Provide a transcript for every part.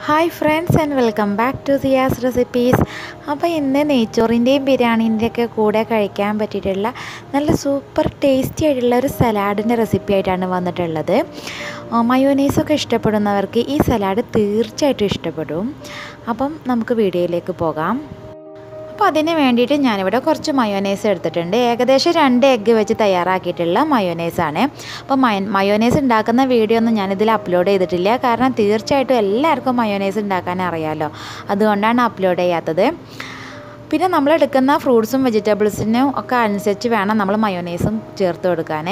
Hi friends and welcome back to Ziyas recipes. അപ്പോൾ ഇന്ന് നെയ്ച്ചോറിൻ്റെയും ബിരിയാണീൻ്റെയൊക്കെ കൂടെ കഴിക്കാൻ പറ്റിയിട്ടുള്ള നല്ല സൂപ്പർ ടേസ്റ്റി ആയിട്ടുള്ള ഒരു സലാഡിൻ്റെ റെസിപ്പി ആയിട്ടാണ് വന്നിട്ടുള്ളത്. മയോനൈസൊക്കെ ഇഷ്ടപ്പെടുന്നവർക്ക് ഈ സലാഡ് തീർച്ചയായിട്ടും ഇഷ്ടപ്പെടും. അപ്പം നമുക്ക് വീഡിയോയിലേക്ക് പോകാം. അപ്പോൾ അതിന് വേണ്ടിയിട്ട് ഞാനിവിടെ കുറച്ച് മയോനൈസ് എടുത്തിട്ടുണ്ട്. ഏകദേശം 2 എഗ്ഗ് വെച്ച് തയ്യാറാക്കിയിട്ടുള്ള മയോനൈസാണ്. അപ്പോൾ മയോനൈസ് ഉണ്ടാക്കുന്ന വീഡിയോ ഒന്നും ഞാനിതിൽ അപ്ലോഡ് ചെയ്തിട്ടില്ല. കാരണം തീർച്ചയായിട്ടും എല്ലാവർക്കും മയോനൈസ് ഉണ്ടാക്കാൻ അറിയാമല്ലോ, അതുകൊണ്ടാണ് അപ്ലോഡ് ചെയ്യാത്തത്. പിന്നെ നമ്മളെടുക്കുന്ന ഫ്രൂട്ട്സും വെജിറ്റബിൾസിനും ഒക്കെ അനുസരിച്ച് വേണം നമ്മൾ മയോനൈസും ചേർത്ത് കൊടുക്കാൻ.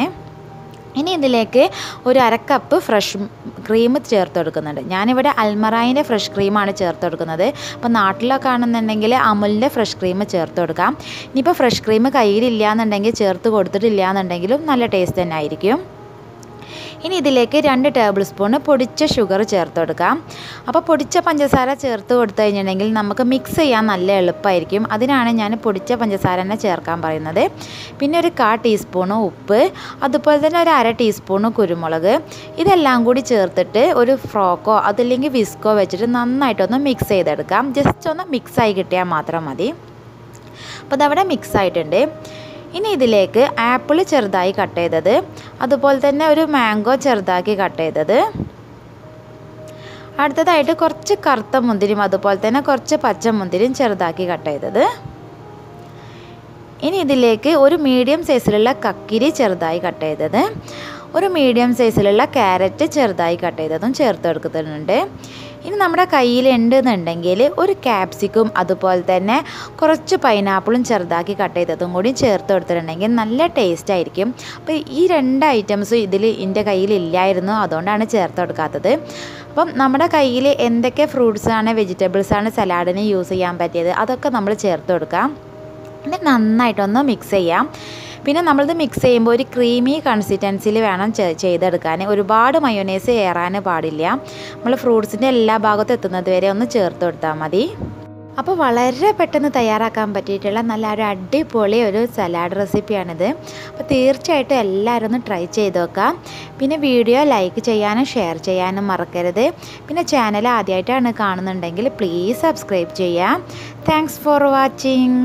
ഇനി ഇതിലേക്ക് ഒരു 1/2 കപ്പ് ഫ്രഷ് ക്രീം ചേർത്ത് കൊടുക്കുന്നുണ്ട്. ഞാനിവിടെ അൽമറായിൻ്റെ ഫ്രഷ് ക്രീമാണ് ചേർത്ത് കൊടുക്കുന്നത്. അപ്പോൾ നാട്ടിലൊക്കെ ആണെന്നുണ്ടെങ്കിൽ അമുലിൻ്റെ ഫ്രഷ് ക്രീം ചേർത്ത് കൊടുക്കാം. ഇനിയിപ്പോൾ ഫ്രഷ് ക്രീം കയ്യിലില്ല എന്നുണ്ടെങ്കിൽ ചേർത്ത് കൊടുത്തിട്ടില്ല എന്നുണ്ടെങ്കിലും നല്ല ടേസ്റ്റ് തന്നെ ആയിരിക്കും. ഇനി ഇതിലേക്ക് 2 ടേബിൾ സ്പൂൺ പൊടിച്ച ഷുഗർ ചേർത്ത് കൊടുക്കാം. അപ്പോൾ പൊടിച്ച പഞ്ചസാര ചേർത്ത് കൊടുത്തു കഴിഞ്ഞിട്ടുണ്ടെങ്കിൽ നമുക്ക് മിക്സ് ചെയ്യാൻ നല്ല എളുപ്പമായിരിക്കും. അതിനാണ് ഞാൻ പൊടിച്ച പഞ്ചസാര തന്നെ ചേർക്കാൻ പറയുന്നത്. പിന്നെ ഒരു 1/4 ടീസ്പൂൺ ഉപ്പ്, അതുപോലെ തന്നെ ഒരു 1/2 ടീസ്പൂൺ കുരുമുളക്, ഇതെല്ലാം കൂടി ചേർത്തിട്ട് ഒരു ഫ്രോക്കോ അതല്ലെങ്കിൽ വിസ്കോ വെച്ചിട്ട് നന്നായിട്ടൊന്ന് മിക്സ് ചെയ്തെടുക്കാം. ജസ്റ്റ് ഒന്ന് മിക്സായി കിട്ടിയാൽ മാത്രം മതി. അപ്പോൾ അതവിടെ മിക്സ് ആയിട്ടുണ്ട്. ഇനി ഇതിലേക്ക് ആപ്പിൾ ചെറുതായി കട്ട് ചെയ്തത്, അതുപോലെ തന്നെ ഒരു മാംഗോ ചെറുതാക്കി കട്ട് ചെയ്തത്, അടുത്തതായിട്ട് കുറച്ച് കറുത്ത മുന്തിരിയും അതുപോലെ തന്നെ കുറച്ച് പച്ച മുന്തിരിയും ചെറുതാക്കി കട്ട് ചെയ്തത്. ഇനി ഇതിലേക്ക് ഒരു മീഡിയം സൈസിലുള്ള കക്കിരി ചെറുതായി കട്ട് ചെയ്തത്, ഒരു മീഡിയം സൈസിലുള്ള ക്യാരറ്റ് ചെറുതായി കട്ട് ചെയ്തതും ചേർത്ത് കൊടുക്കുന്നുണ്ട്. ഇനി നമ്മുടെ കയ്യിൽ ഉണ്ടെന്നുണ്ടെങ്കിൽ ഒരു ക്യാപ്സിക്കും അതുപോലെ തന്നെ കുറച്ച് പൈനാപ്പിളും ചെറുതാക്കി കട്ട് ചെയ്തതും കൂടി ചേർത്ത് കൊടുത്തിട്ടുണ്ടെങ്കിൽ നല്ല ടേസ്റ്റ് ആയിരിക്കും. അപ്പോൾ ഈ 2 ഐറ്റംസും ഇതിൽ എൻ്റെ കയ്യിൽ ഇല്ലായിരുന്നു, അതുകൊണ്ടാണ് ചേർത്ത് കൊടുക്കാത്തത്. അപ്പം നമ്മുടെ കയ്യിൽ എന്തൊക്കെ ഫ്രൂട്ട്സാണ് വെജിറ്റബിൾസാണ് സലാഡിന് യൂസ് ചെയ്യാൻ പറ്റിയത് അതൊക്കെ നമ്മൾ ചേർത്ത് കൊടുക്കാം. എന്നിട്ട് നന്നായിട്ടൊന്ന് മിക്സ് ചെയ്യാം. പിന്നെ നമ്മളിത് മിക്സ് ചെയ്യുമ്പോൾ ഒരു ക്രീമി കൺസിസ്റ്റൻസിയിൽ വേണം ചെയ്തെടുക്കാൻ. ഒരുപാട് മയോനൈസ് ഏറാൻ പാടില്ല. നമ്മൾ ഫ്രൂട്ട്സിൻ്റെ എല്ലാ ഭാഗത്തും എത്തുന്നത് വരെ ഒന്ന് ചേർത്ത് കൊടുത്താൽ മതി. അപ്പോൾ വളരെ പെട്ടെന്ന് തയ്യാറാക്കാൻ പറ്റിയിട്ടുള്ള നല്ല ഒരു അടിപൊളി ഒരു സലാഡ് റെസിപ്പിയാണിത്. അപ്പോൾ തീർച്ചയായിട്ടും എല്ലാവരും ഒന്ന് ട്രൈ ചെയ്ത് നോക്കാം. പിന്നെ വീഡിയോ ലൈക്ക് ചെയ്യാനും ഷെയർ ചെയ്യാനും മറക്കരുത്. പിന്നെ ചാനൽ ആദ്യമായിട്ടാണ് കാണുന്നുണ്ടെങ്കിൽ പ്ലീസ് സബ്സ്ക്രൈബ് ചെയ്യാം. Thanks for watching.